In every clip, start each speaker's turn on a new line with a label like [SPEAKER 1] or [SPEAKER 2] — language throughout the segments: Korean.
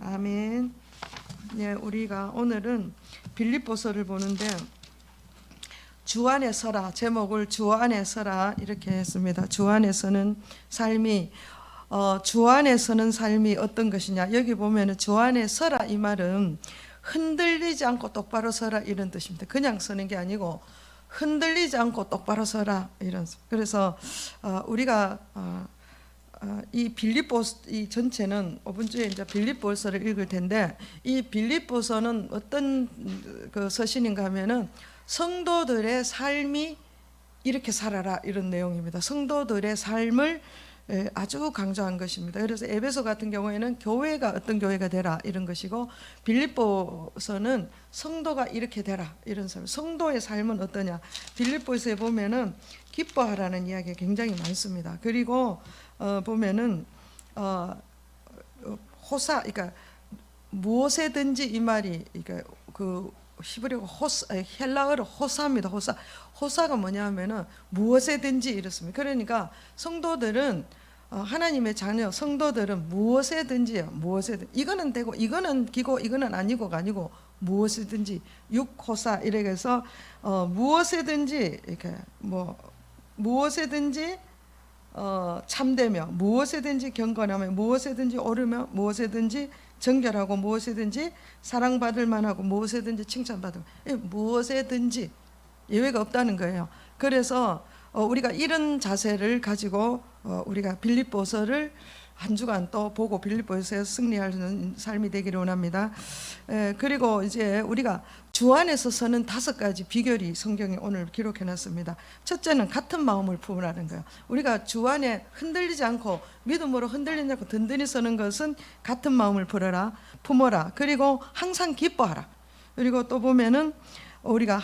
[SPEAKER 1] 아멘. 네, 우리가 오늘은 빌립보서를 보는데 주 안에 서라, 제목을 주 안에 서라 이렇게 했습니다. 주 안에 서는 삶이 주 안에 서는 삶이 어떤 것이냐. 여기 보면은 주 안에 서라 이 말은 흔들리지 않고 똑바로 서라 이런 뜻입니다. 그냥 서는 게 아니고 흔들리지 않고 똑바로 서라 이런. 그래서 우리가 이 빌립보서 이 전체는 이번 주에 이제 빌립보서를 읽을 텐데, 이 빌립보서는 어떤 그 서신인가 하면은 성도들의 삶이 이렇게 살아라 이런 내용입니다. 성도들의 삶을 아주 강조한 것입니다. 그래서 에베소 같은 경우에는 교회가 어떤 교회가 되라 이런 것이고, 빌립보서는 성도가 이렇게 되라 이런 삶. 성도의 삶은 어떠냐? 빌립보서에 보면은 기뻐하라는 이야기가 굉장히 많습니다. 그리고 보면은 호사, 그러니까 무엇에든지 이 말이, 그러니까 그 히브리어 헬라어로 호사입니다. 호사가 뭐냐면은 무엇에든지 이렇습니다. 그러니까 성도들은 하나님의 자녀 성도들은 무엇에든지요. 무엇에든 이거는 되고 이거는 기고 이거는 아니고가 아니고 무엇이든지 육호사 이렇게 해서 무엇에든지 이렇게 무엇에든지 참되며 무엇에든지 경건하며 무엇에든지 옳으며 무엇에든지 정결하고 무엇에든지 사랑받을 만하고 무엇에든지 칭찬받을 무엇에든지 예외가 없다는 거예요. 그래서 우리가 이런 자세를 가지고 우리가 빌립보서를 한 주간 또 보고 빌립보서에서 승리하는 삶이 되기를 원합니다. 그리고 이제 우리가 주 안에서 서는 5가지 비결이 성경에 오늘 기록해 놨습니다. 첫째는 같은 마음을 품으라는 거예요. 우리가 주 안에 흔들리지 않고 믿음으로 흔들리지 않고 든든히 서는 것은 같은 마음을 품어라. 그리고 항상 기뻐하라. 그리고 또 보면은 우리가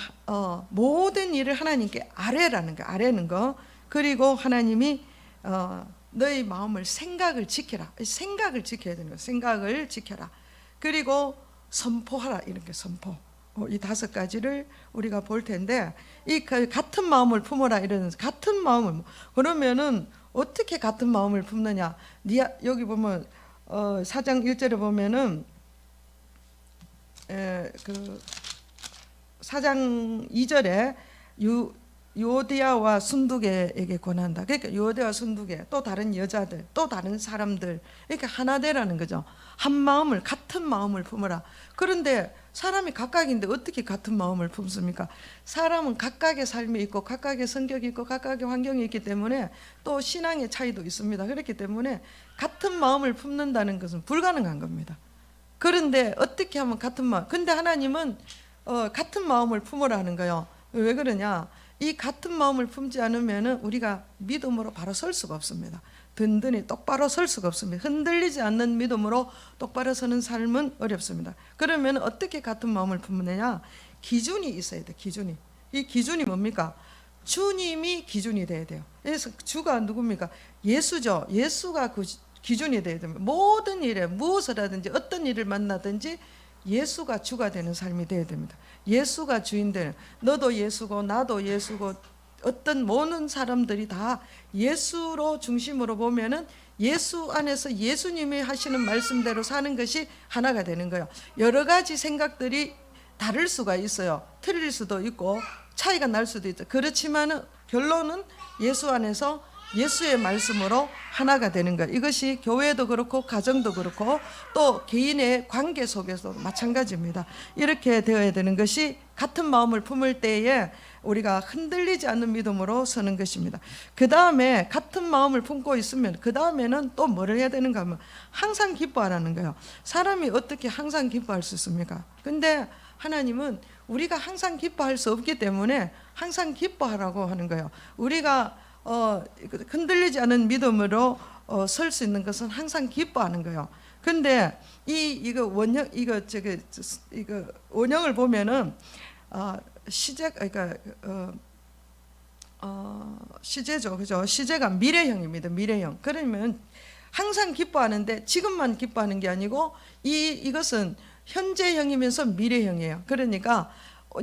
[SPEAKER 1] 모든 일을 하나님께 아뢰라는 거, 아뢰는 거. 그리고 하나님이 너의 마음을 생각을 지켜라. 생각을 지켜야 되는 거예요. 생각을 지켜라. 그리고 선포하라. 이렇게 선포. 이 5가지를 우리가 볼 텐데, 이 같은 마음을 품어라 이러는 같은 마음을 그러면은 어떻게 같은 마음을 품느냐? 여기 보면 4장 1절에 보면은 그 4장 2절에 요디아와 순두개에게 권한다. 그러니까 요디아와 순두개, 또 다른 여자들, 또 다른 사람들, 이렇게 하나 되라는 거죠. 한 마음을, 같은 마음을 품어라. 그런데 사람이 각각인데 어떻게 같은 마음을 품습니까? 사람은 각각의 삶이 있고 각각의 성격이 있고 각각의 환경이 있기 때문에 또 신앙의 차이도 있습니다. 그렇기 때문에 같은 마음을 품는다는 것은 불가능한 겁니다. 그런데 어떻게 하면 같은 마음? 근데 하나님은 같은 마음을 품으라 하는 거예요. 왜 그러냐? 이 같은 마음을 품지 않으면 우리가 믿음으로 바로 설 수가 없습니다. 든든히 똑바로 설 수가 없습니다. 흔들리지 않는 믿음으로 똑바로 서는 삶은 어렵습니다. 그러면 어떻게 같은 마음을 품느냐? 기준이 있어야 돼. 기준이. 이 기준이 뭡니까? 주님이 기준이 돼야 돼요. 그래서 주가 누굽니까? 예수죠. 예수가 그 기준이 돼야 됩니다. 모든 일에 무엇을 하든지 어떤 일을 만나든지 예수가 주가 되는 삶이 되어야 됩니다. 예수가 주인 되는, 너도 예수고 나도 예수고 어떤 모든 사람들이 다 예수로 중심으로 보면은 예수 안에서 예수님이 하시는 말씀대로 사는 것이 하나가 되는 거예요. 여러 가지 생각들이 다를 수가 있어요. 틀릴 수도 있고 차이가 날 수도 있죠. 그렇지만은 결론은 예수 안에서 예수의 말씀으로 하나가 되는 것. 이것이 교회도 그렇고 가정도 그렇고 또 개인의 관계 속에서도 마찬가지입니다. 이렇게 되어야 되는 것이 같은 마음을 품을 때에 우리가 흔들리지 않는 믿음으로 서는 것입니다. 그 다음에 같은 마음을 품고 있으면 그 다음에는 또 뭐를 해야 되는가 하면 항상 기뻐하라는 거예요. 사람이 어떻게 항상 기뻐할 수 있습니까? 근데 하나님은 우리가 항상 기뻐할 수 없기 때문에 항상 기뻐하라고 하는 거예요. 우리가 흔들리지 않은 믿음으로 설 수 있는 것은 항상 기뻐하는 거예요. 근데 이거 원형을 보면은 시제죠, 그죠? 시제가 미래형입니다. 미래형. 그러면 항상 기뻐하는데 지금만 기뻐하는 게 아니고 이것은 현재형이면서 미래형이에요. 그러니까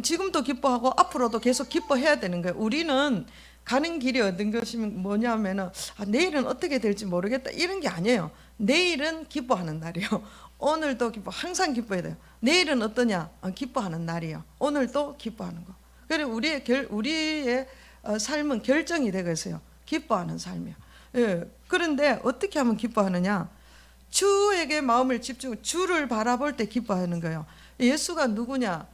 [SPEAKER 1] 지금도 기뻐하고 앞으로도 계속 기뻐해야 되는 거예요. 우리는 가는 길이 얻은 것이 뭐냐면은 내일은 어떻게 될지 모르겠다 이런 게 아니에요. 내일은 기뻐하는 날이에요. 오늘도 기뻐. 항상 기뻐야 돼요. 내일은 어떠냐? 기뻐하는 날이에요. 오늘도 기뻐하는 거. 그리고 우리의 삶은 결정이 되고 있어요. 기뻐하는 삶이요. 예. 그런데 어떻게 하면 기뻐하느냐? 주에게 마음을 집중, 주를 바라볼 때 기뻐하는 거예요. 예수가 누구냐?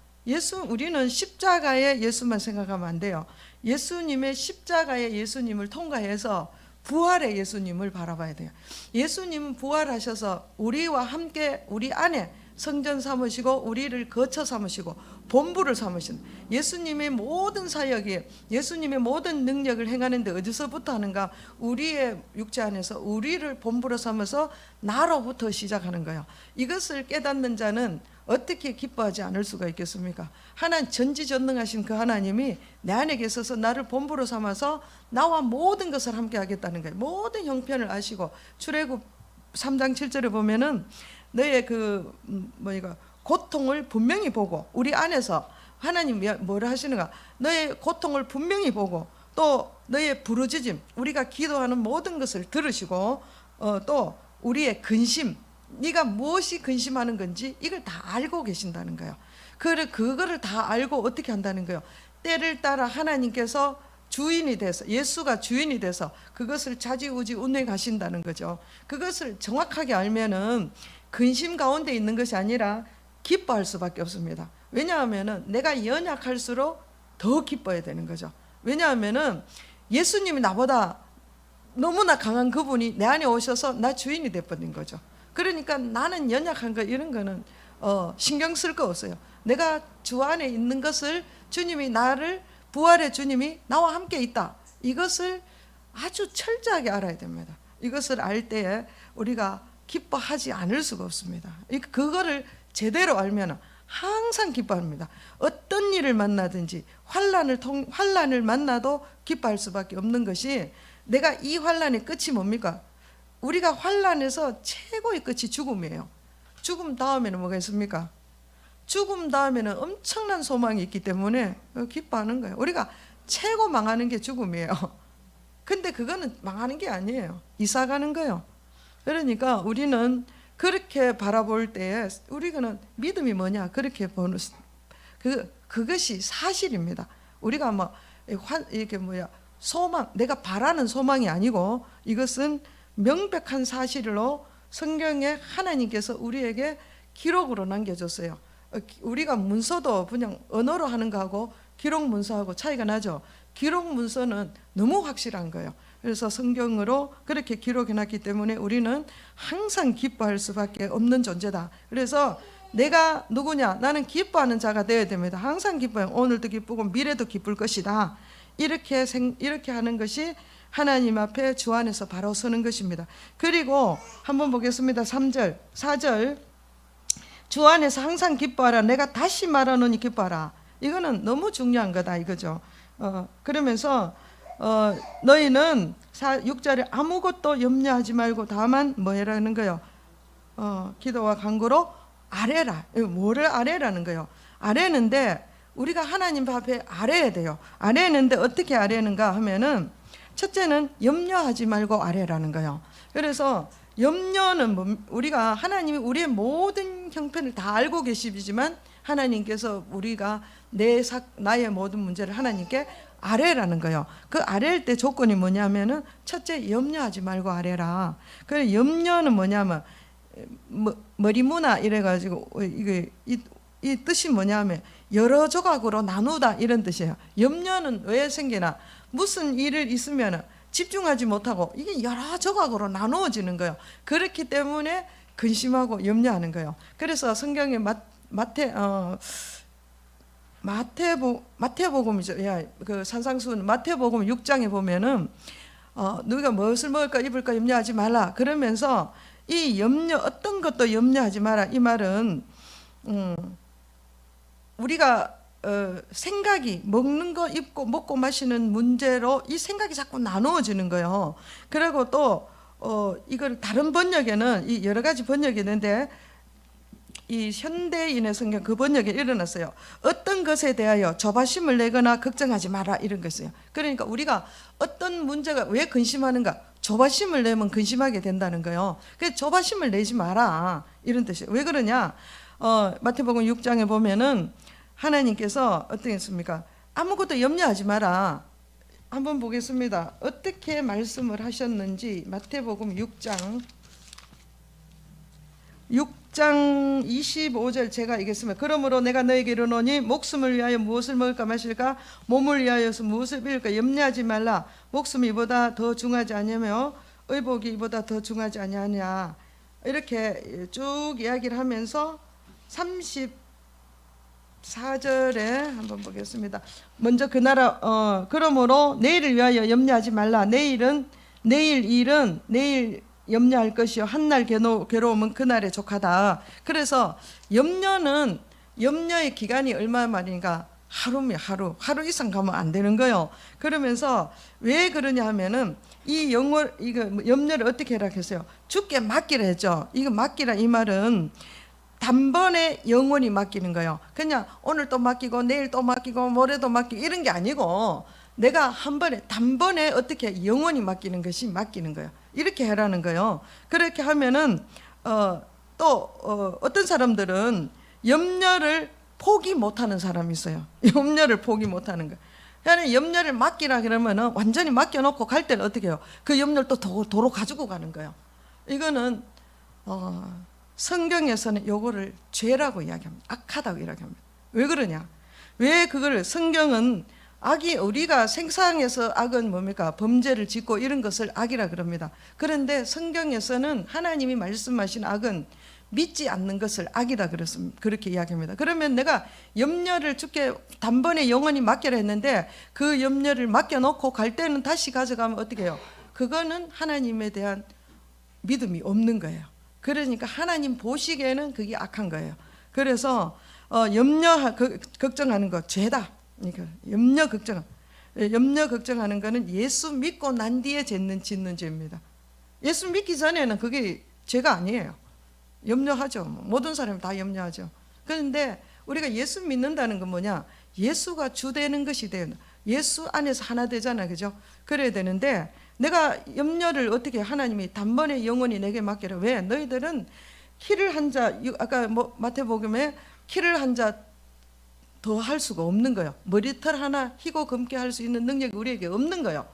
[SPEAKER 1] 우리는 십자가의 예수만 생각하면 안 돼요. 예수님의 십자가의 예수님을 통과해서 부활의 예수님을 바라봐야 돼요. 예수님은 부활하셔서 우리와 함께 우리 안에 성전 삼으시고 우리를 거처 삼으시고 본부를 삼으신 예수님의 모든 사역이, 예수님의 모든 능력을 행하는데 어디서부터 하는가? 우리의 육체 안에서 우리를 본부로 삼아서 나로부터 시작하는 거예요. 이것을 깨닫는 자는 어떻게 기뻐하지 않을 수가 있겠습니까? 하나님, 전지전능하신 그 하나님이 내 안에 계셔서 나를 본부로 삼아서 나와 모든 것을 함께 하겠다는 거예요. 모든 형편을 아시고, 출애굽 3장 7절에 보면은 너의 고통을 분명히 보고, 우리 안에서 하나님이 뭐를 하시는가? 너의 고통을 분명히 보고, 또 너의 부르짖음, 우리가 기도하는 모든 것을 들으시고, 또 우리의 근심, 네가 무엇이 근심하는 건지 이걸 다 알고 계신다는 거예요. 그거를 다 알고 어떻게 한다는 거예요? 때를 따라 하나님께서 주인이 돼서, 예수가 주인이 돼서 그것을 좌지우지 운행하신다는 거죠. 그것을 정확하게 알면은 근심 가운데 있는 것이 아니라 기뻐할 수밖에 없습니다. 왜냐하면은 내가 연약할수록 더 기뻐야 되는 거죠. 왜냐하면은 예수님이 나보다 너무나 강한 그분이 내 안에 오셔서 나 주인이 돼버린 거죠. 그러니까 나는 연약한 거, 이런 거는 신경 쓸 거 없어요. 내가 주 안에 있는 것을, 주님이 나를, 부활의 주님이 나와 함께 있다, 이것을 아주 철저하게 알아야 됩니다. 이것을 알 때에 우리가 기뻐하지 않을 수가 없습니다. 그거를 제대로 알면 항상 기뻐합니다. 어떤 일을 만나든지 환난을 만나도 기뻐할 수밖에 없는 것이, 내가 이 환난의 끝이 뭡니까? 우리가 환난에서 최고의 끝이 죽음이에요. 죽음 다음에는 뭐가 있습니까? 죽음 다음에는 엄청난 소망이 있기 때문에 기뻐하는 거예요. 우리가 최고 망하는 게 죽음이에요. 근데 그거는 망하는 게 아니에요. 이사 가는 거예요. 그러니까 우리는 그렇게 바라볼 때에 우리는 믿음이 뭐냐? 그렇게 보는, 그것이 사실입니다. 우리가 이렇게 소망, 내가 바라는 소망이 아니고, 이것은 명백한 사실로 성경에 하나님께서 우리에게 기록으로 남겨줬어요. 우리가 문서도 그냥 언어로 하는 거하고 기록 문서하고 차이가 나죠. 기록 문서는 너무 확실한 거예요. 그래서 성경으로 그렇게 기록해놨기 때문에 우리는 항상 기뻐할 수밖에 없는 존재다. 그래서 내가 누구냐? 나는 기뻐하는 자가 되어야 됩니다. 항상 기뻐요. 오늘도 기쁘고 미래도 기쁠 것이다. 이렇게 하는 것이 하나님 앞에 주 안에서 바로 서는 것입니다. 그리고 한번 보겠습니다. 3절, 4절. 주 안에서 항상 기뻐하라. 내가 다시 말하노니 기뻐하라. 이거는 너무 중요한 거다 이거죠. 그러면서 너희는 6절에 아무것도 염려하지 말고 다만 뭐 해라는 거예요? 기도와 간구로 아뢰라. 뭐를 아뢰라는 거예요? 아뢰는데 우리가 하나님 앞에 아뢰야 돼요. 아뢰는데 어떻게 아뢰는가 하면은, 첫째는 염려하지 말고 아뢰라는 거예요. 그래서 염려는 우리가, 하나님이 우리의 모든 형편을 다 알고 계시지만 하나님께서 우리가 나의 모든 문제를 하나님께 아뢰라는 거예요. 그 아뢰일 때 조건이 뭐냐면은, 첫째 염려하지 말고 아뢰라. 그 염려는 뭐냐면 머리무나 이래가지고 이게 이 뜻이 뭐냐면 여러 조각으로 나누다, 이런 뜻이에요. 염려는 왜 생기나? 무슨 일을 있으면 집중하지 못하고 이게 여러 조각으로 나누어지는 거예요. 그렇기 때문에 근심하고 염려하는 거예요. 그래서 성경에 마태복음이죠. 그 산상수훈 마태복음 6장에 보면은 너희가 무엇을 먹을까 입을까 염려하지 말라. 그러면서 이 염려, 어떤 것도 염려하지 마라, 이 말은 우리가 생각이, 먹는 거, 입고, 먹고 마시는 문제로 이 생각이 자꾸 나누어지는 거예요. 그리고 또 이걸 다른 번역에는, 이 여러 가지 번역이 있는데 이 현대인의 성경 그 번역에 일어났어요. 어떤 것에 대하여 조바심을 내거나 걱정하지 마라 이런 것이에요. 그러니까 우리가 어떤 문제가 왜 근심하는가? 조바심을 내면 근심하게 된다는 거예요. 그래서 조바심을 내지 마라 이런 뜻이에요. 왜 그러냐? 마태복음 6장에 보면은 하나님께서 어떻게 했습니까? 아무것도 염려하지 마라. 한번 보겠습니다. 어떻게 말씀을 하셨는지 마태복음 6장 25절 제가 읽겠습니다. 그러므로 내가 너에게 이르노니 목숨을 위하여 무엇을 먹을까 마실까 몸을 위하여서 무엇을 입을까 염려하지 말라. 목숨이 이보다 더 중하지 아니하며 의복이 이보다 더 중하지 아니하냐. 이렇게 쭉 이야기를 하면서 34절에 한번 보겠습니다. 먼저 그 나라 그러므로 내일을 위하여 염려하지 말라. 내일 일은 내일 염려할 것이요 한날 괴로움은 그날에 족하다. 그래서 염려의 기간이 얼마 만인가? 하루면 하루 이상 가면 안 되는 거예요. 그러면서 왜 그러냐 하면은 이거 염려를 어떻게 해라 했어요? 주께 맡기라 했죠. 이거 맡기라 이 말은 단번에 영원히 맡기는 거예요. 그냥 오늘 또 맡기고 내일 또 맡기고 모레도 맡기고 이런 게 아니고 내가 단번에 어떻게 영원히 맡기는 것이 맡기는 거예요. 이렇게 하라는 거예요. 그렇게 하면은 어떤 사람들은 염려를 포기 못하는 사람이 있어요. 염려를 포기 못하는 거. 그러니까 염려를 맡기라 그러면은 완전히 맡겨놓고 갈 때는 어떻게 해요? 그 염려를 또 도로 가지고 가는 거예요. 이거는 성경에서는 요거를 죄라고 이야기합니다. 악하다고 이야기합니다. 왜 그러냐? 왜 그걸 성경은 우리가 생사에서 악은 뭡니까? 범죄를 짓고 이런 것을 악이라 그럽니다. 그런데 성경에서는 하나님이 말씀하신 악은 믿지 않는 것을 악이다 그렇게 이야기합니다. 그러면 내가 염려를 주께 단번에 영원히 맡기라 했는데 그 염려를 맡겨놓고 갈 때는 다시 가져가면 어떻게 해요? 그거는 하나님에 대한 믿음이 없는 거예요. 그러니까 하나님 보시기에는 그게 악한 거예요. 그래서 걱정하는 거 죄다. 그러니까 염려 걱정하는 거는 예수 믿고 난 뒤에 짓는 죄입니다. 예수 믿기 전에는 그게 죄가 아니에요. 염려하죠. 모든 사람이 다 염려하죠. 그런데 우리가 예수 믿는다는 건 뭐냐? 예수가 주되는 것이 돼요. 예수 안에서 하나 되잖아요. 그죠? 그래야 되는데 내가 염려를 어떻게 하나님이 단번에 영원히 내게 맡기라. 왜? 너희들은 키를 한 자, 아까 마태복음에 키를 한 자 더 할 수가 없는 거예요. 머리털 하나 희고 검게 할 수 있는 능력이 우리에게 없는 거예요.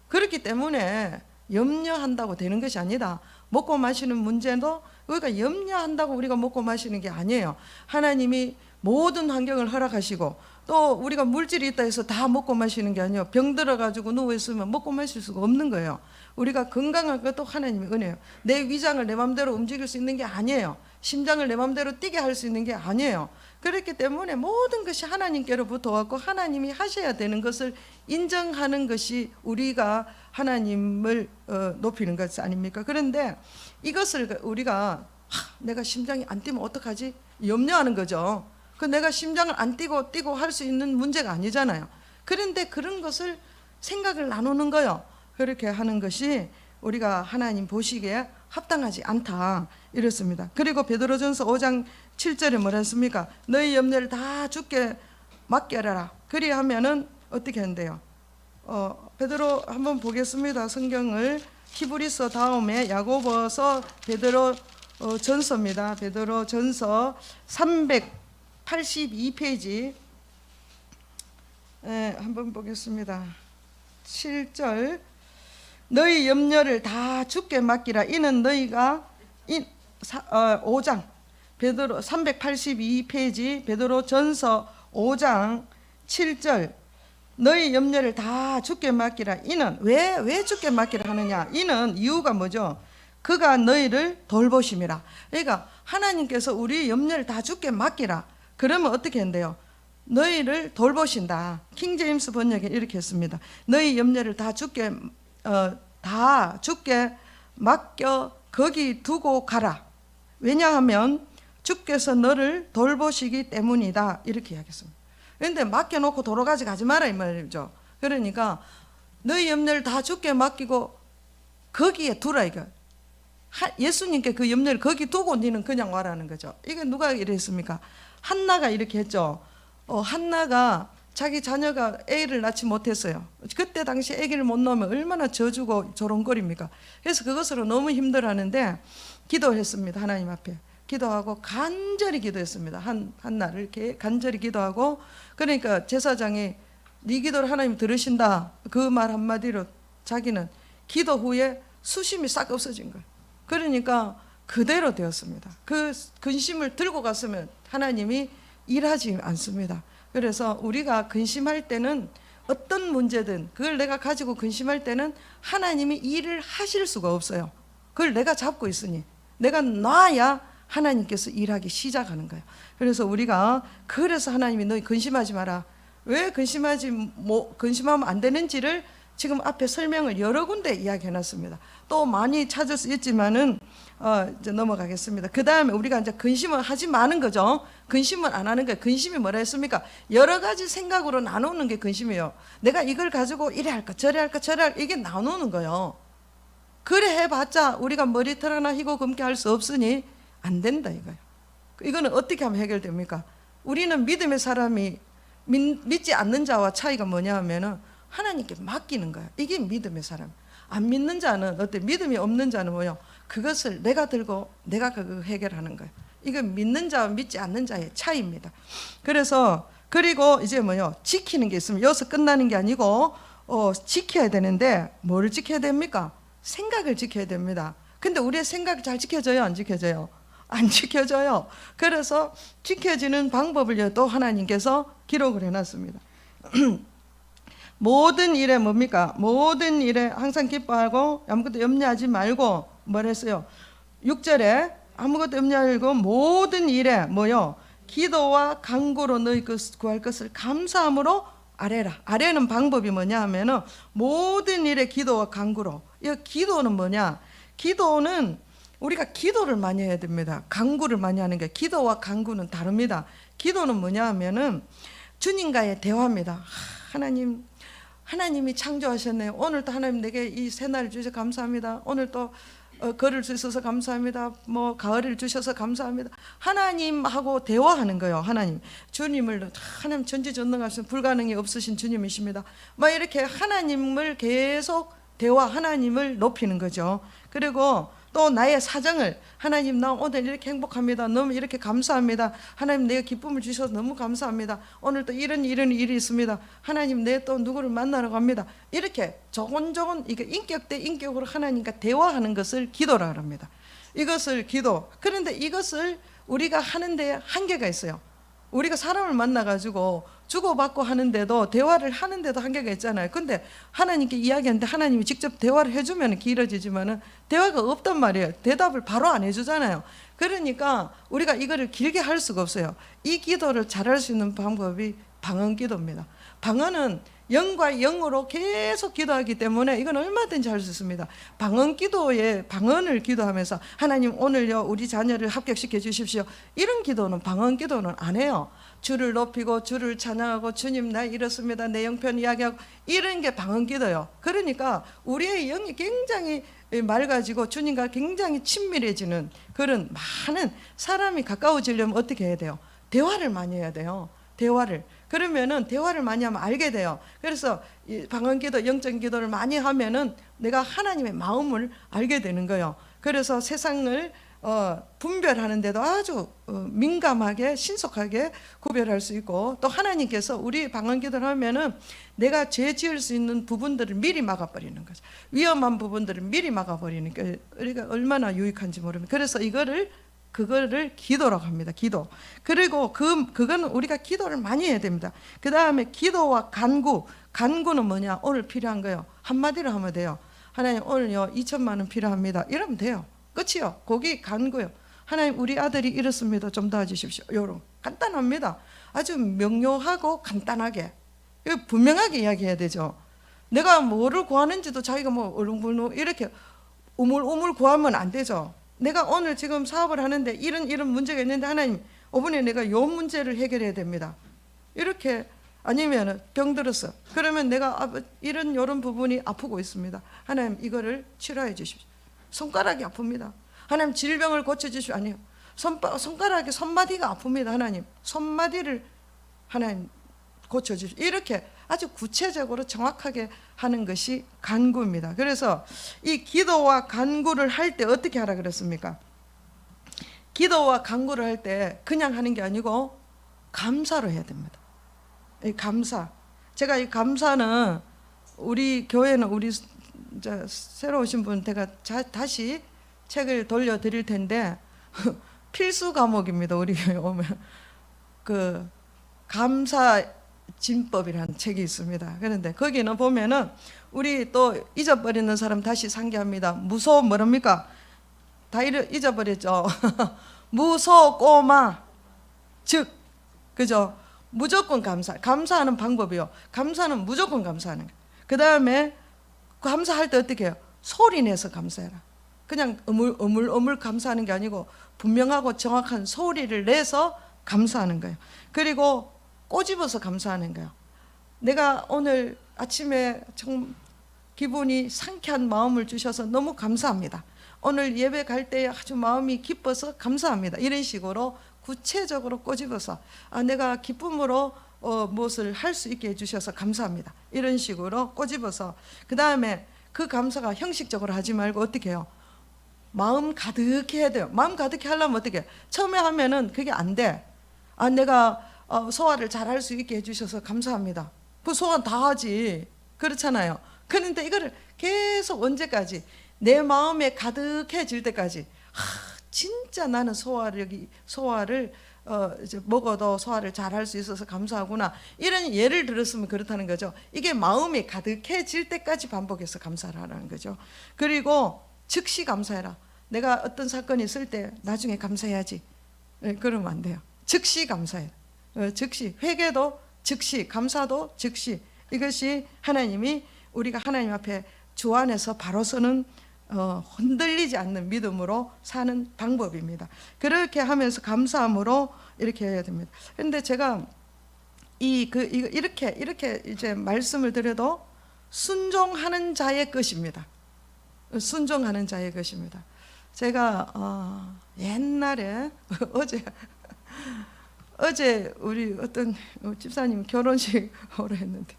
[SPEAKER 1] 그렇기 때문에 염려한다고 되는 것이 아니다. 먹고 마시는 문제도 우리가 염려한다고 우리가 먹고 마시는 게 아니에요. 하나님이 모든 환경을 허락하시고 또 우리가 물질이 있다 해서 다 먹고 마시는 게 아니에요. 병 들어가지고 누워있으면 먹고 마실 수가 없는 거예요. 우리가 건강한 것도 하나님의 은혜예요. 내 위장을 내 마음대로 움직일 수 있는 게 아니에요. 심장을 내 마음대로 뛰게 할 수 있는 게 아니에요. 그렇기 때문에 모든 것이 하나님께로부터 왔고 하나님이 하셔야 되는 것을 인정하는 것이 우리가 하나님을 높이는 것 아닙니까? 그런데 이것을 우리가 내가 심장이 안 뛰면 어떡하지? 염려하는 거죠. 내가 심장을 안 뛰고 할 수 있는 문제가 아니잖아요. 그런데 그런 것을 생각을 나누는 거예요. 그렇게 하는 것이 우리가 하나님 보시기에 합당하지 않다 이렇습니다. 그리고 베드로전서 5장 7절에 뭐라 했습니까? 너희 염려를 다 주께 맡겨라. 그리하면은 어떻게 한대요? 베드로 한번 보겠습니다. 성경을 히브리서 다음에 야고보서 베드로 전서입니다. 베드로 전서 382페이지 한번 보겠습니다. 7절 너희 염려를 다 주께 맡기라. 이는 너희가 5장 베드로 382페이지 베드로 전서 5장 7절 너희 염려를 다 주께 맡기라. 이는 왜 주께 맡기라 하느냐? 이는 이유가 뭐죠? 그가 너희를 돌보심이라. 그러니까 하나님께서 우리 염려를 다 주께 맡기라. 그러면 어떻게 한대요? 너희를 돌보신다. 킹제임스 번역에 이렇게 했습니다. 너희 염려를 다 주께 맡겨 거기 두고 가라. 왜냐하면 주께서 너를 돌보시기 때문이다. 이렇게 이야기했습니다. 그런데 맡겨놓고 도로가지 가지 마라 이 말이죠. 그러니까 너희 염려를 다 주께 맡기고 거기에 두라 이거. 예수님께 그 염려를 거기 두고 니는 그냥 와라는 거죠. 이게 누가 이랬습니까? 한나가 이렇게 했죠. 한나가 자기 자녀가 아기를 낳지 못했어요. 그때 당시 아기를 못 낳으면 얼마나 져주고 조롱거립니까? 그래서 그것으로 너무 힘들어하는데 기도했습니다. 하나님 앞에 기도하고 간절히 기도했습니다. 한나를 이렇게 간절히 기도하고, 그러니까 제사장이 네 기도를 하나님 들으신다 그 말 한마디로 자기는 기도 후에 수심이 싹 없어진 거예요. 그러니까 그대로 되었습니다. 그 근심을 들고 갔으면 하나님이 일하지 않습니다. 그래서 우리가 근심할 때는 어떤 문제든 그걸 내가 가지고 근심할 때는 하나님이 일을 하실 수가 없어요. 그걸 내가 잡고 있으니 내가 놔야 하나님께서 일하기 시작하는 거예요. 그래서 우리가 그래서 하나님이 너희 근심하지 마라. 왜 근심하면 안 되는지를 지금 앞에 설명을 여러 군데 이야기해놨습니다. 또 많이 찾을 수 있지만은 이제 넘어가겠습니다. 그 다음에 우리가 이제 근심을 하지 마는 거죠. 근심을 안 하는 거예요. 근심이 뭐라 했습니까? 여러 가지 생각으로 나누는 게 근심이에요. 내가 이걸 가지고 이래 할까 저래 할까 저래 할까 이게 나누는 거예요. 그래 해봤자 우리가 머리털 하나 희고 금게 할 수 없으니 안 된다 이거예요. 이거는 어떻게 하면 해결됩니까? 우리는 믿음의 사람이 믿지 않는 자와 차이가 뭐냐 하면은 하나님께 맡기는 거야. 이게 믿음의 사람. 안 믿는 자는 믿음이 없는 자는 뭐요? 그것을 내가 들고 내가 그거 해결하는 거예요. 이건 믿는 자와 믿지 않는 자의 차이입니다. 그래서 그리고 이제 뭐요? 지키는 게 있으면 여기서 끝나는 게 아니고 지켜야 되는데 뭘 지켜야 됩니까? 생각을 지켜야 됩니다. 근데 우리의 생각이 잘 지켜져요? 안 지켜져요? 안 지켜져요. 그래서 지켜지는 방법을 또 하나님께서 기록을 해놨습니다. 모든 일에 뭡니까? 모든 일에 항상 기뻐하고 아무것도 염려하지 말고 뭘 했어요? 6절에 아무것도 염려하지 말고 모든 일에 뭐요? 기도와 간구로 너희 구할 것을 감사함으로 아뢰라. 아뢰는 방법이 뭐냐 하면은 모든 일에 기도와 간구로. 이 기도는 뭐냐? 기도는 우리가 기도를 많이 해야 됩니다. 간구를 많이 하는 게, 기도와 간구는 다릅니다. 기도는 뭐냐 하면은 주님과의 대화입니다. 하나님이 창조하셨네요. 오늘 또 하나님 내게 이 새날을 주셔서 감사합니다. 오늘 또 걸을 수 있어서 감사합니다. 뭐 가을을 주셔서 감사합니다. 하나님하고 대화하는 거예요. 주님을 하나님 전지전능하신 불가능이 없으신 주님이십니다. 막 이렇게 하나님을 계속 하나님을 높이는 거죠. 그리고 또 나의 사정을, 하나님 나 오늘 이렇게 행복합니다. 너무 이렇게 감사합니다. 하나님 내가 기쁨을 주셔서 너무 감사합니다. 오늘 또 이런 일이 있습니다. 하나님 내 또 누구를 만나러 갑니다. 이렇게 조곤조곤 이게 인격 대 인격으로 하나님과 대화하는 것을 기도라 합니다. 이것을 기도. 그런데 이것을 우리가 하는데 한계가 있어요. 우리가 사람을 만나가지고 주고받고 하는데도, 대화를 하는데도 한계가 있잖아요. 근데 하나님께 이야기하는데 하나님이 직접 대화를 해주면 길어지지만은 대화가 없단 말이에요. 대답을 바로 안 해주잖아요. 그러니까 우리가 이거를 길게 할 수가 없어요. 이 기도를 잘할 수 있는 방법이 방언 기도입니다. 방언은 영과 영으로 계속 기도하기 때문에 이건 얼마든지 할 수 있습니다. 방언을 기도하면서 하나님 오늘요 우리 자녀를 합격시켜 주십시오. 이런 기도는, 방언 기도는 안 해요. 주를 높이고 주를 찬양하고 주님 나 이렇습니다. 내 형편 이야기하고 이런 게 방언 기도예요. 그러니까 우리의 영이 굉장히 맑아지고 주님과 굉장히 친밀해지는 그런, 많은 사람이 가까워지려면 어떻게 해야 돼요? 대화를 많이 해야 돼요. 그러면은 대화를 많이 하면 알게 돼요. 그래서 이 방언기도, 영적 기도를 많이 하면은 내가 하나님의 마음을 알게 되는 거예요. 그래서 세상을 분별하는데도 아주 민감하게 신속하게 구별할 수 있고, 또 하나님께서 우리 방언기도를 하면은 내가 죄 지을 수 있는 부분들을 미리 막아버리는 거죠. 위험한 부분들을 미리 막아버리니까 우리가 얼마나 유익한지 모릅니다. 그래서 그거를 기도라고 합니다. 기도. 그리고 그거는 우리가 기도를 많이 해야 됩니다. 그 다음에 기도와 간구는 뭐냐? 오늘 필요한 거예요. 한마디로 하면 돼요. 하나님 오늘요 2천만 원 필요합니다. 이러면 돼요. 끝이요. 거기 간구요. 하나님 우리 아들이 이렇습니다. 좀 도와주십시오. 요런 간단합니다. 아주 명료하고 간단하게 분명하게 이야기해야 되죠. 내가 뭐를 구하는지도 자기가 뭐 얼렁벌렁 이렇게 우물우물 구하면 안 되죠. 내가 오늘 지금 사업을 하는데 이런 문제가 있는데 하나님 이번에 내가 요 문제를 해결해야 됩니다. 이렇게, 아니면 병들었어. 그러면 내가 이런 부분이 아프고 있습니다. 하나님 이거를 치료해 주십시오. 손가락이 아픕니다. 하나님 질병을 고쳐주시오. 아니요. 손가락이 손마디가 아픕니다. 하나님 손마디를 하나님 고쳐주시오. 이렇게 아주 구체적으로 정확하게 하는 것이 간구입니다. 그래서 이 기도와 간구를 할 때 어떻게 하라 그랬습니까? 기도와 간구를 할 때 그냥 하는 게 아니고 감사로 해야 됩니다. 이 감사. 제가 이 감사는 우리 교회는 우리 새로 오신 분 제가 다시 책을 돌려드릴 텐데 필수 과목입니다. 우리 교회 오면 그 감사 진법이라는 책이 있습니다. 그런데 거기는 보면은 우리 또 잊어버리는 사람 다시 상기합니다. 무소 뭐랍니까? 다 잊어버렸죠. 무소 꼬마 즉 그죠? 무조건 감사하는 방법이요. 감사는 무조건 감사하는 거예요. 그 다음에 감사할 때 어떻게 해요? 소리 내서 감사해라. 그냥 어물어물 감사하는 게 아니고 분명하고 정확한 소리를 내서 감사하는 거예요. 그리고 꼬집어서 감사하는 거예요. 내가 오늘 아침에 좀 기분이 상쾌한 마음을 주셔서 너무 감사합니다. 오늘 예배 갈 때 아주 마음이 기뻐서 감사합니다. 이런 식으로 구체적으로 꼬집어서 내가 기쁨으로 무엇을 할 수 있게 해주셔서 감사합니다. 이런 식으로 꼬집어서 그 다음에 그 감사가 형식적으로 하지 말고 어떻게 해요? 마음 가득히 해야 돼요. 마음 가득히 하려면 어떻게 해요? 처음에 하면은 그게 안 돼. 내가 소화를 잘 할 수 있게 해주셔서 감사합니다. 그 소화 다 하지. 그렇잖아요. 그런데 이거를 계속 언제까지? 내 마음에 가득해질 때까지 진짜 나는 소화를 이제 먹어도 소화를 잘 할 수 있어서 감사하구나. 이런 예를 들었으면 그렇다는 거죠. 이게 마음이 가득해질 때까지 반복해서 감사를 하라는 거죠. 그리고 즉시 감사해라. 내가 어떤 사건이 있을 때 나중에 감사해야지. 그러면 안 돼요. 즉시 감사해라. 즉시 회개도 즉시 감사도 즉시. 이것이 하나님이 우리가 하나님 앞에 주 안에서 바로 서는 흔들리지 않는 믿음으로 사는 방법입니다. 그렇게 하면서 감사함으로 이렇게 해야 됩니다. 그런데 제가 이렇게 이제 말씀을 드려도 순종하는 자의 것입니다. 순종하는 자의 것입니다. 제가 옛날에 어제 우리 어떤 집사님 결혼식 오래 했는데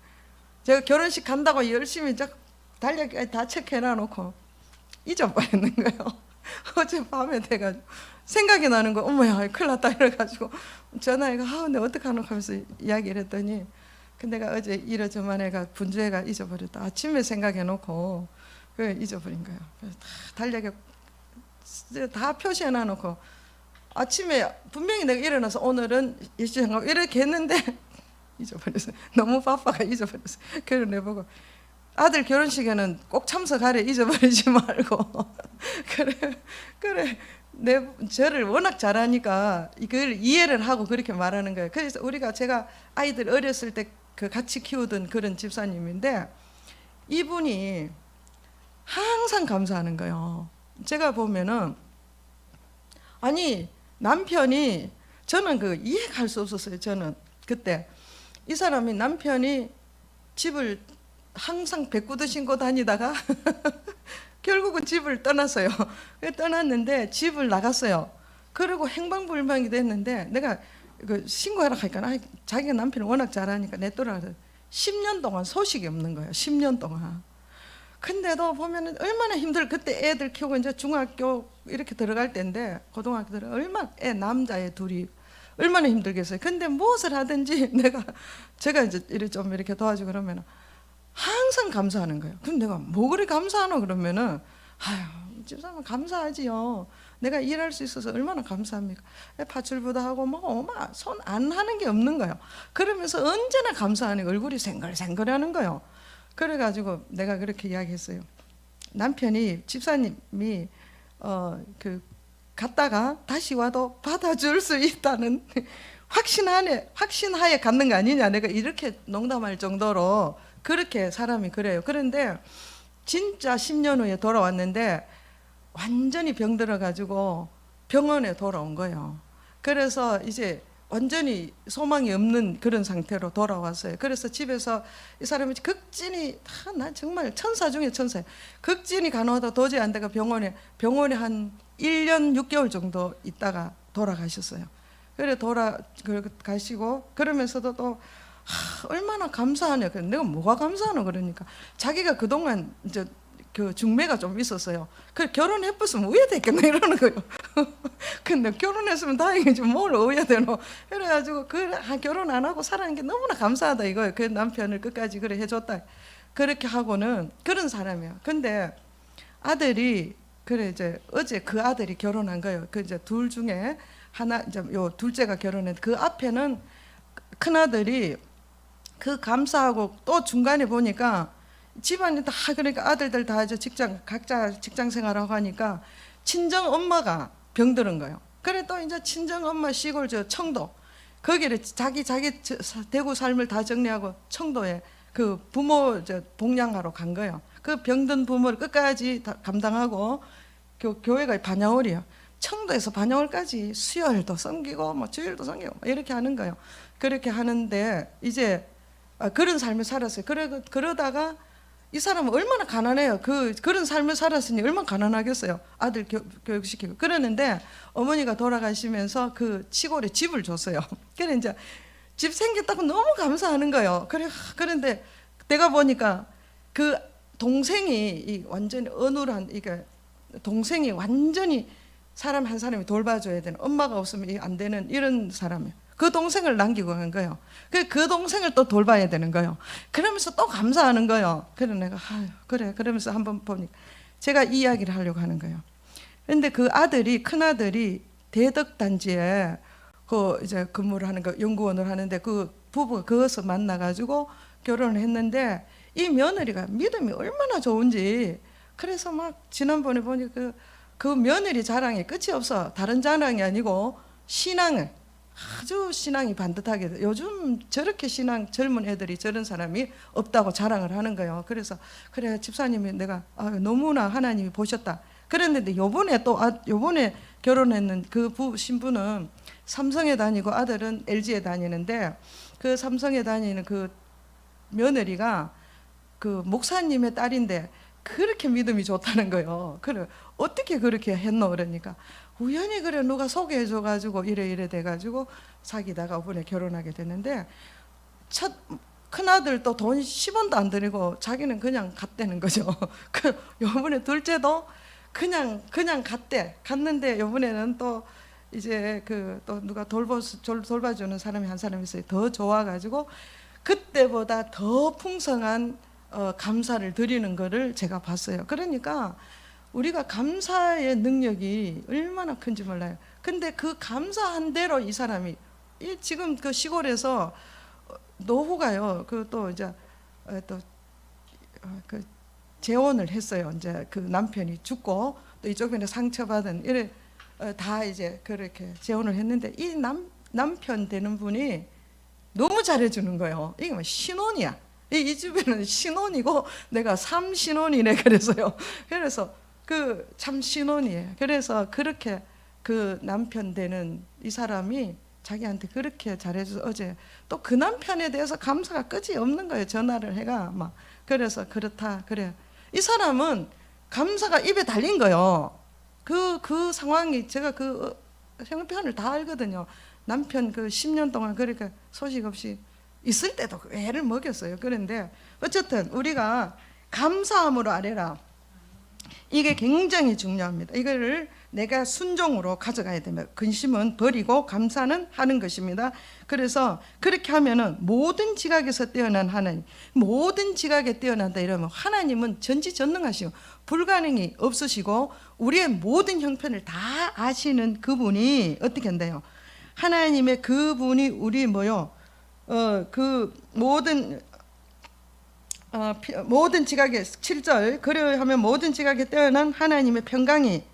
[SPEAKER 1] 제가 결혼식 간다고 열심히 달력까지 다 체크해 놔놓고 잊어버렸는 거예요. 어제 밤에 돼가지고 생각이 나는 거. 어머야 큰일 났다 이래가지고 전화해가 내가 어떡하노 하면서 이야기를 했더니 내가 어제 이러저만 해가 분주해가 잊어버렸다. 아침에 생각해놓고 잊어버린 거예요. 그래서 다 달력에 다 표시해 놔놓고 아침에 분명히 내가 일어나서 오늘은 예시장하고 이렇게 했는데 잊어버렸어요. 너무 바빠가 잊어버렸어요. 그래서 내보고 아들 결혼식에는 꼭 참석하래. 잊어버리지 말고. 그래. 저를 워낙 잘하니까 이걸 이해를 하고 그렇게 말하는 거예요. 그래서 제가 아이들 어렸을 때 같이 키우던 그런 집사님인데 이분이 항상 감사하는 거예요. 제가 보면은 남편이 저는 이해가 할 수 없었어요. 저는 그때 이 사람이 남편이 집을 항상 배구도 신고 다니다가 결국은 집을 떠났어요. 떠났는데 집을 나갔어요. 그리고 행방불명이 됐는데 내가 신고하라 하니까 자기가 남편을 워낙 잘하니까 냈더라. 10년 동안 소식이 없는 거예요. 10년 동안. 근데도 보면은 얼마나 그때 애들 키우고 이제 중학교 이렇게 들어갈 때인데 고등학교 얼마나 남자애 둘이 얼마나 힘들겠어요. 근데 무엇을 하든지 제가 이제 좀 이렇게 도와주고 그러면은 항상 감사하는 거예요. 그럼 내가 뭐 그리 감사하노 그러면은 집사람 감사하지요. 내가 일할 수 있어서 얼마나 감사합니까? 파출부도 하고 손 안 하는 게 없는 거예요. 그러면서 언제나 감사하는 얼굴이 생글생글하는 거예요. 그래가지고 내가 그렇게 이야기했어요. 남편이 집사님이 갔다가 다시 와도 받아줄 수 있다는 확신하에 갖는 거 아니냐. 내가 이렇게 농담할 정도로 그렇게 사람이 그래요. 그런데 진짜 10년 후에 돌아왔는데 완전히 병들어가지고 병원에 돌아온 거예요. 그래서 이제 완전히 소망이 없는 그런 상태로 돌아왔어요. 그래서 집에서 이 사람이 극진히 나 정말 천사 중에 천사예요. 극진히 간호하다 도저히 안 되고 병원에 한 1년 6개월 정도 있다가 돌아가셨어요. 그래 가시고 그러면서도 또 얼마나 감사하냐. 내가 뭐가 감사하노 그러니까 자기가 그동안 이제 그 중매가 좀 있었어요. 그 결혼해봤으면 후회됐겠네 이러는 거예요. 근데 결혼했으면 다행이지 뭘 후회되노. 그래가지고 결혼 안 하고 살아는 게 너무나 감사하다 이거예요. 그 남편을 끝까지 그래 해줬다. 그렇게 하고는 그런 사람이에요. 근데 아들이 그래 이제 어제 그 아들이 결혼한 거예요. 그 이제 둘 중에 하나 이제 요 둘째가 결혼했는데 그 앞에는 큰 아들이 그 감사하고 또 중간에 보니까 집안이 다 그러니까 아들들 다 이제 각자 직장 생활하고 하니까 친정 엄마가 병들은 거예요. 그래 또 이제 친정 엄마 시골 저 청도 거기를 자기 대구 삶을 다 정리하고 청도에 그 부모 봉양하러 간 거예요. 그 병든 부모를 끝까지 다 감당하고 교회가 반야월이에요. 청도에서 반야월까지 수요일도 섬기고 뭐 주일도 섬기고 이렇게 하는 거예요. 그렇게 하는데 이제 그런 삶을 살았어요. 그러다가 이 사람은 얼마나 가난해요. 그런 삶을 살았으니 얼마나 가난하겠어요. 아들 교육시키고. 그러는데 어머니가 돌아가시면서 그 시골에 집을 줬어요. 그래 이제 집 생겼다고 너무 감사하는 거예요. 그런데 내가 보니까 그 동생이 완전히 어눌한 이게 동생이 완전히 사람 한 사람이 돌봐줘야 되는 엄마가 없으면 안 되는 이런 사람이에요. 그 동생을 남기고 간 거예요. 그 동생을 또 돌봐야 되는 거예요. 그러면서 또 감사하는 거예요. 그래 내가 그래 그러면서 한번 보니까 제가 이 이야기를 하려고 하는 거예요. 그런데 그 큰 아들이 대덕단지에 그 이제 근무를 하는 거 연구원을 하는데 그 부부가 거기서 만나가지고 결혼을 했는데 이 며느리가 믿음이 얼마나 좋은지 그래서 막 지난번에 보니까 그 며느리 자랑이 끝이 없어. 다른 자랑이 아니고 신앙을 아주 신앙이 반듯하게 요즘 저렇게 젊은 애들이 저런 사람이 없다고 자랑을 하는 거예요. 그래서 그래 집사님이 내가 너무나 하나님이 보셨다. 그랬는데 요번에 결혼했는 그 신부는 삼성에 다니고 아들은 LG에 다니는데 그 삼성에 다니는 그 며느리가 그 목사님의 딸인데 그렇게 믿음이 좋다는 거예요. 그래 어떻게 그렇게 했노 그러니까 우연히 그래 누가 소개해줘가지고 이래 돼가지고 사귀다가 이번에 결혼하게 됐는데 첫 큰아들도 돈 10원도 안 들이고 자기는 그냥 갔다는 거죠. 요번에 둘째도 그냥 갔는데 요번에는 또 이제 또 누가 돌봐주는 사람이 한 사람이 있어요. 더 좋아가지고 그때보다 더 풍성한 감사를 드리는 거를 제가 봤어요. 그러니까 우리가 감사의 능력이 얼마나 큰지 몰라요. 근데 그 감사한 대로 이 사람이 지금 그 시골에서 노후가요. 또 이제 그 재혼을 했어요. 이제 그 남편이 죽고 또 이쪽에는 상처받은 이래 다 이제 그렇게 재혼을 했는데 이 남편 되는 분이 너무 잘해주는 거예요. 이게 뭐 신혼이야. 이 집에는 신혼이고 내가 3신혼이네 그래서요. 그래서 참 신혼이에요. 그래서 그렇게 그 남편 되는 이 사람이 자기한테 그렇게 잘해줘서 어제 또 그 남편에 대해서 감사가 끝이 없는 거예요. 전화를 해가 막 그래서 그렇다 그래. 이 사람은 감사가 입에 달린 거예요. 그 상황이 제가 그 형편을 다 알거든요. 남편 10년 동안 그렇게 소식 없이 있을 때도 애를 먹였어요. 그런데 어쨌든 우리가 감사함으로 아뢰라. 이게 굉장히 중요합니다. 이거를 내가 순종으로 가져가야 됩니다. 근심은 버리고 감사는 하는 것입니다. 그래서 그렇게 하면은 모든 지각에서 뛰어난 하나님, 모든 지각에 뛰어난다 이러면 하나님은 전지전능하시고 불가능이 없으시고 우리의 모든 형편을 다 아시는 그분이 어떻게 한대요? 하나님의 그분이 우리 그 모든 지각에 7절 그리하면 모든 지각에 뛰어난 하나님의 평강이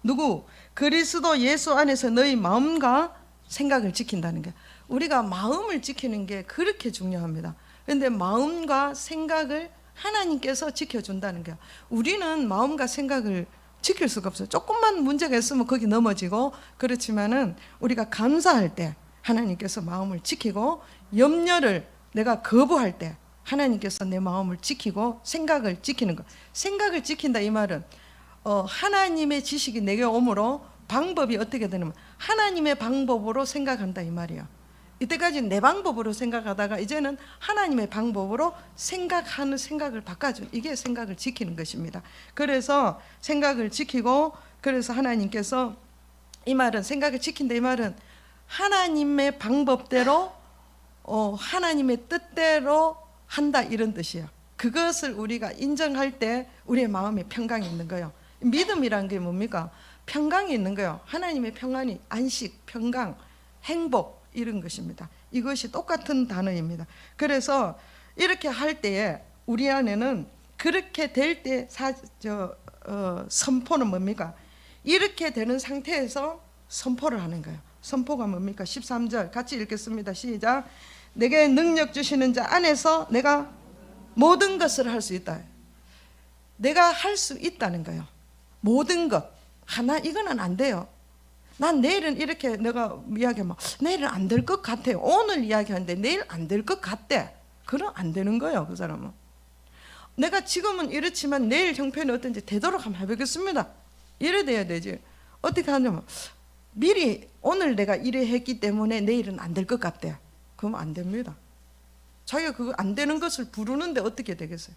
[SPEAKER 1] 누구? 그리스도 예수 안에서 너희 마음과 생각을 지킨다는 게 우리가 마음을 지키는 게 그렇게 중요합니다. 그런데 마음과 생각을 하나님께서 지켜준다는 게 우리는 마음과 생각을 지킬 수가 없어요. 조금만 문제가 있으면 거기 넘어지고 그렇지만은 우리가 감사할 때 하나님께서 마음을 지키고, 염려를 내가 거부할 때 하나님께서 내 마음을 지키고 생각을 지키는 것. 생각을 지킨다 이 말은 하나님의 지식이 내게 오므로 방법이 어떻게 되냐면 하나님의 방법으로 생각한다 이 말이야. 이때까지 내 방법으로 생각하다가 이제는 하나님의 방법으로 생각하는 생각을 바꿔줘. 이게 생각을 지키는 것입니다. 그래서 생각을 지키고, 그래서 하나님께서 이 말은, 생각을 지킨다 이 말은 하나님의 방법대로 하나님의 뜻대로 한다 이런 뜻이야. 그것을 우리가 인정할 때 우리의 마음에 평강이 있는 거예요. 믿음이란 게 뭡니까? 평강이 있는 거예요. 하나님의 평안이 안식, 평강, 행복 이런 것입니다. 이것이 똑같은 단어입니다. 그래서 이렇게 할 때에 우리 안에는 그렇게 될 때 선포는 뭡니까? 이렇게 되는 상태에서 선포를 하는 거예요. 선포가 뭡니까? 13절 같이 읽겠습니다. 시작. 내게 능력 주시는 자 안에서 내가 모든 것을 할 수 있다. 내가 할 수 있다는 거예요. 모든 것. 하나 이거는 안 돼요. 난 내일은 이렇게 내가 이야기하면 내일은 안 될 것 같아요. 오늘 이야기하는데 내일 안 될 것 같대. 그럼 안 되는 거예요. 그 사람은. 내가 지금은 이렇지만 내일 형편이 어떤지 되도록 한번 해보겠습니다. 이래 돼야 되지. 어떻게 하냐면 미리 오늘 내가 이래 했기 때문에 내일은 안 될 것 같대. 그럼 안 됩니다. 자기가 그거 안 되는 것을 부르는데 어떻게 되겠어요?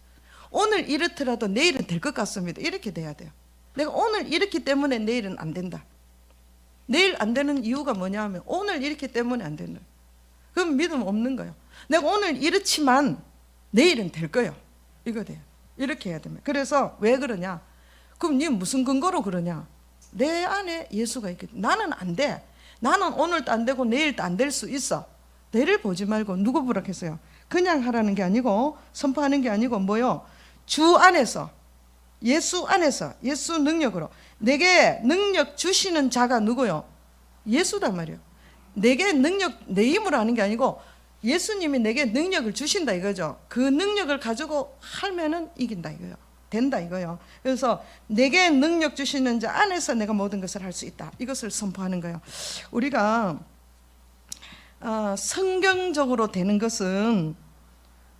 [SPEAKER 1] 오늘 이렇더라도 내일은 될 것 같습니다. 이렇게 돼야 돼요. 내가 오늘 이렇기 때문에 내일은 안 된다. 내일 안 되는 이유가 뭐냐 하면 오늘 이렇기 때문에 안 된다. 그럼 믿음 없는 거예요. 내가 오늘 이렇지만 내일은 될 거예요. 이거 돼요. 이렇게 해야 됩니다. 그래서 왜 그러냐? 그럼 니 무슨 근거로 그러냐? 내 안에 예수가 있기 때문에. 나는 안 돼. 나는 오늘도 안 되고 내일도 안 될 수 있어. 내를 보지 말고 누구 보라 했어요? 그냥 하라는 게 아니고 선포하는 게 아니고 뭐요? 주 안에서, 예수 안에서, 예수 능력으로 내게 능력 주시는 자가 누구요? 예수단 말이에요. 내게 능력, 내 힘으로 하는 게 아니고 예수님이 내게 능력을 주신다 이거죠. 그 능력을 가지고 하면은 이긴다 이거요. 된다 이거요. 그래서 내게 능력 주시는 자 안에서 내가 모든 것을 할 수 있다. 이것을 선포하는 거예요. 우리가 성경적으로 되는 것은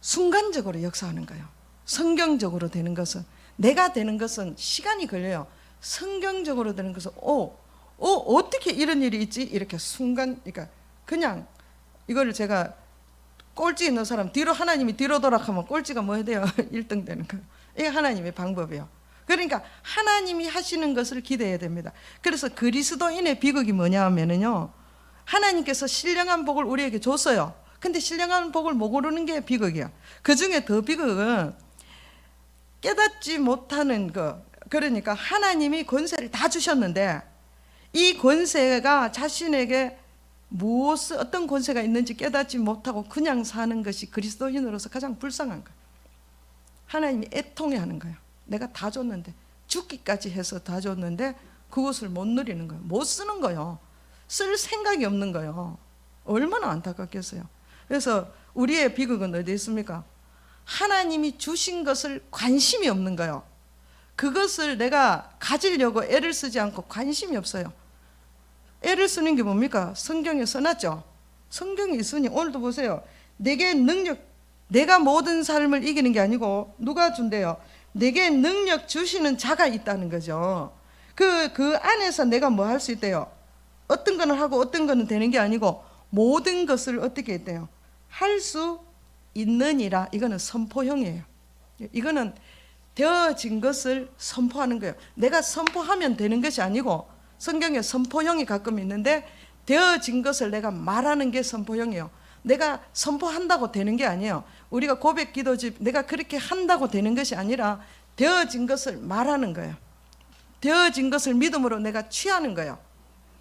[SPEAKER 1] 순간적으로 역사하는 거예요. 성경적으로 되는 것은, 내가 되는 것은 시간이 걸려요. 성경적으로 되는 것은 어떻게 이런 일이 있지? 이렇게 순간, 그러니까 그냥 이거를 제가 꼴찌 있는 사람 뒤로, 하나님이 뒤로 돌아가면 꼴찌가 뭐 해야 돼요? 1등 되는 거예요. 이게 하나님의 방법이에요. 그러니까 하나님이 하시는 것을 기대해야 됩니다. 그래서 그리스도인의 비극이 뭐냐 하면은요, 하나님께서 신령한 복을 우리에게 줬어요. 근데 신령한 복을 모르는 게 비극이야. 그 중에 더 비극은 깨닫지 못하는 거. 그러니까 하나님이 권세를 다 주셨는데 이 권세가 자신에게 무엇, 어떤 권세가 있는지 깨닫지 못하고 그냥 사는 것이 그리스도인으로서 가장 불쌍한 거예요. 하나님이 애통해 하는 거예요. 내가 다 줬는데, 죽기까지 해서 다 줬는데 그것을 못 누리는 거예요. 못 쓰는 거예요. 쓸 생각이 없는 거예요. 얼마나 안타깝겠어요. 그래서 우리의 비극은 어디 있습니까? 하나님이 주신 것을 관심이 없는 거예요. 그것을 내가 가지려고 애를 쓰지 않고 관심이 없어요. 애를 쓰는 게 뭡니까? 성경에 써놨죠. 성경에 있으니 오늘도 보세요. 내게 능력, 내가 모든 삶을 이기는 게 아니고 누가 준대요? 내게 능력 주시는 자가 있다는 거죠. 그 안에서 내가 뭐 할 수 있대요? 어떤 거는 하고 어떤 거는 되는 게 아니고 모든 것을 어떻게 했대요? 할 수 있느니라. 이거는 선포형이에요. 이거는 되어진 것을 선포하는 거예요. 내가 선포하면 되는 것이 아니고, 성경에 선포형이 가끔 있는데 되어진 것을 내가 말하는 게 선포형이에요. 내가 선포한다고 되는 게 아니에요. 우리가 고백 기도집 내가 그렇게 한다고 되는 것이 아니라 되어진 것을 말하는 거예요. 되어진 것을 믿음으로 내가 취하는 거예요.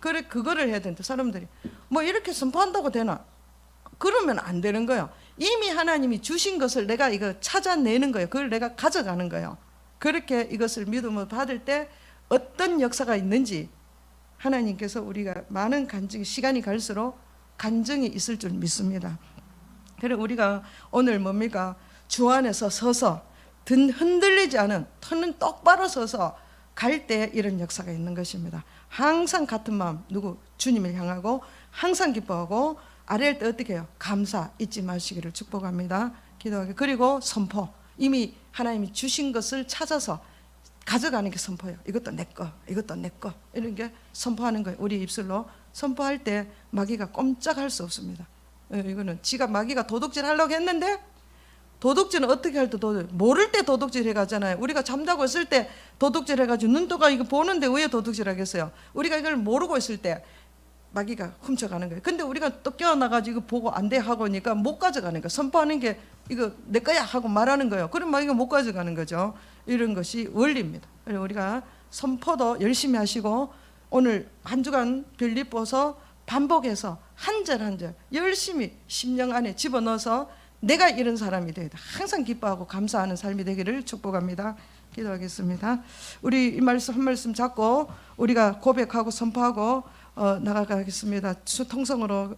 [SPEAKER 1] 그래, 그거를 해야 되는데 사람들이 뭐 이렇게 선포한다고 되나? 그러면 안 되는 거예요. 이미 하나님이 주신 것을 내가 이거 찾아내는 거예요. 그걸 내가 가져가는 거예요. 그렇게 이것을 믿음으로 받을 때 어떤 역사가 있는지 하나님께서 우리가 많은 간증, 시간이 갈수록 간증이 있을 줄 믿습니다. 그래서 우리가 오늘 뭡니까? 주 안에서 서서 흔들리지 않은, 터는 똑바로 서서 갈 때 이런 역사가 있는 것입니다. 항상 같은 마음, 누구? 주님을 향하고 항상 기뻐하고 아뢰할 때 어떻게 해요? 감사 잊지 마시기를 축복합니다. 기도하기. 그리고 선포. 이미 하나님이 주신 것을 찾아서 가져가는 게 선포예요. 이것도 내 거, 이것도 내 거. 이런 게 선포하는 거예요. 우리 입술로 선포할 때 마귀가 꼼짝할 수 없습니다. 이거는 지가 마귀가 도둑질 하려고 했는데 도둑질은 어떻게 할 때 모를 때 도둑질 해가잖아요. 우리가 잠자고 있을 때 도둑질 해가지고 눈떠가 이거 보는데 왜 도둑질 하겠어요? 우리가 이걸 모르고 있을 때 마귀가 훔쳐가는 거예요. 근데 우리가 또 깨어나가지고 이거 보고 안 돼 하고 하니까 못 가져가는 거예요. 선포하는 게 이거 내 거야 하고 말하는 거예요. 그럼 마귀가 못 가져가는 거죠. 이런 것이 원리입니다. 그래서 우리가 선포도 열심히 하시고 오늘 한 주간 빌립보서 반복해서 한 절 한 절 열심히 심령 안에 집어넣어서 내가 이런 사람이 되어야 돼. 항상 기뻐하고 감사하는 삶이 되기를 축복합니다. 기도하겠습니다. 우리 이 말씀 한 말씀 잡고 우리가 고백하고 선포하고 나가겠습니다. 통성으로